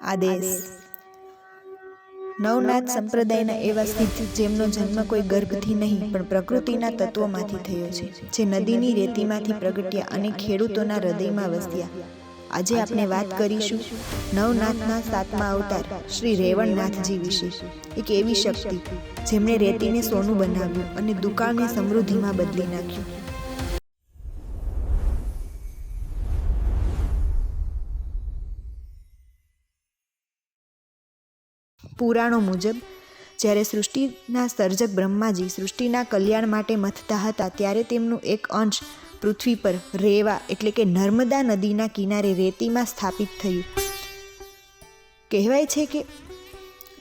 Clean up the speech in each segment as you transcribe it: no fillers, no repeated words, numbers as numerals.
આદેશ. નવનાથ સંપ્રદાયના એવા સિદ્ધ જેમનો જન્મ કોઈ ગર્ભથી નહીં પણ પ્રકૃતિના તત્વોમાંથી થયો છે, જે નદીની રેતીમાંથી પ્રગટ્યા અને ખેડૂતોના હૃદયમાં વસ્યા. આજે આપણે વાત કરીશું નવનાથના 7મા અવતાર શ્રી રેવણનાથજી વિશે. એક એવી શક્તિ જેમણે રેતીને સોનું બનાવ્યું અને દુકાળને સમૃદ્ધિમાં બદલી નાખ્યું. પુરાણો મુજબ જ્યારે સૃષ્ટિના સર્જક બ્રહ્માજી સૃષ્ટિના કલ્યાણ માટે મથતા હતા, ત્યારે તેમનું એક અંશ પૃથ્વી પર રેવા એટલે કે નર્મદા નદીના કિનારે રેતીમાં સ્થાપિત થયું. કહેવાય છે કે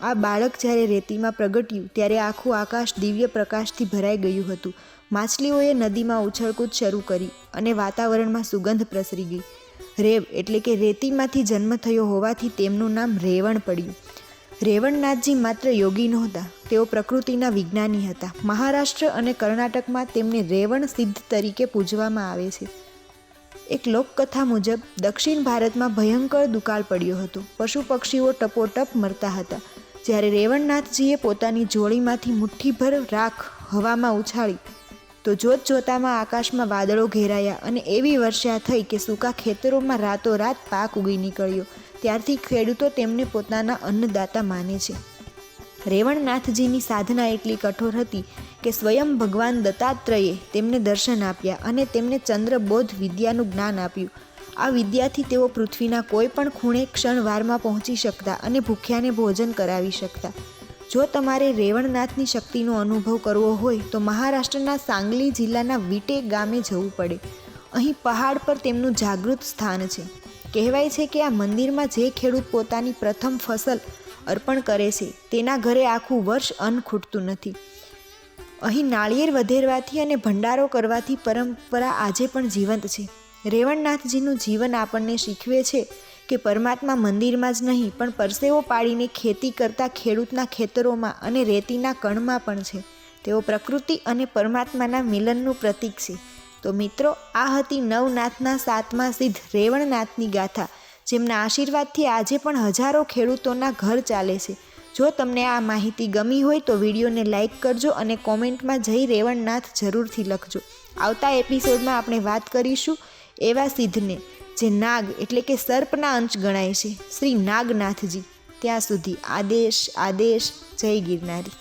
આ બાળક જ્યારે રેતીમાં પ્રગટ્યું ત્યારે આખું આકાશ દિવ્ય પ્રકાશથી ભરાઈ ગયું હતું. માછલીઓએ નદીમાં ઉછળકૂદ શરૂ કરી અને વાતાવરણમાં સુગંધ પ્રસરી ગઈ. રેવ એટલે કે રેતીમાંથી જન્મ થયો હોવાથી તેમનું નામ રેવણ પડ્યું. રેવણનાથજી માત્ર યોગી નહોતા, તેઓ પ્રકૃતિના વિજ્ઞાની હતા. મહારાષ્ટ્ર અને કર્ણાટકમાં તેમને રેવણ સિદ્ધ તરીકે પૂજવામાં આવે છે. એક લોકકથા મુજબ દક્ષિણ ભારતમાં ભયંકર દુકાળ પડ્યો હતો. પશુ પક્ષીઓ ટપોટપ મરતા હતા. જ્યારે રેવણનાથજીએ પોતાની જોડીમાંથી મુઠ્ઠીભર રાખ હવામાં ઉછાળી તો જોતજોતામાં આકાશમાં વાદળો ઘેરાયા અને એવી વર્ષા થઈ કે સૂકા ખેતરોમાં રાતોરાત પાક ઉગી નીકળ્યો. ત્યારથી ખેડૂતો તેમને પોતાના અન્નદાતા માને છે. રેવણનાથજીની સાધના એટલી કઠોર હતી કે સ્વયં ભગવાન દત્તાત્રેયે તેમને દર્શન આપ્યા અને તેમને ચંદ્રબોધ વિદ્યાનું જ્ઞાન આપ્યું. આ વિદ્યાથી તેઓ પૃથ્વીના કોઈ પણ ખૂણે ક્ષણવારમાં પહોંચી શકતા અને ભૂખ્યાને ભોજન કરાવી શકતા. જો તમારે રેવણનાથની શક્તિનો અનુભવ કરવો હોય તો મહારાષ્ટ્રના સાંગલી જિલ્લાના વિટે ગામે જવું પડે. અહીં પહાડ પર તેમનું જાગૃત સ્થાન છે. કહેવાય છે કે આ મંદિરમાં જે ખેડૂત પોતાની પ્રથમ ફસલ અર્પણ કરે છે તેના ઘરે આખું વર્ષ અન્ન ખૂટતું નથી. અહીં નાળિયેર વધેરવાથી અને ભંડારો કરવાથી પરંપરા આજે પણ જીવંત છે. રેવણનાથજીનું જીવન આપણને શીખવે છે કે પરમાત્મા મંદિરમાં જ નહીં પણ પરસેવો પાડીને ખેતી કરતા ખેડૂતના ખેતરોમાં અને રેતીના કણમાં પણ છે. તેઓ પ્રકૃતિ અને પરમાત્માના મિલનનું પ્રતીક છે. તો મિત્રો, આ હતી નવનાથના 7મા સિદ્ધ રેવણનાથની ગાથા, જેમના આશીર્વાદથી આજે પણ હજારો ખેડૂતોના ઘર ચાલે છે. જો તમને આ માહિતી ગમી હોય તો વિડીયોને લાઇક કરજો અને કોમેન્ટમાં જય રેવણનાથ જરૂરથી લખજો. આવતા એપિસોડમાં આપણે વાત કરીશું એવા સિદ્ધને જે નાગ એટલે કે સર્પના અંશ ગણાય છે, શ્રી નાગનાથજી. ત્યાં સુધી આદેશ. જય ગિરનારી.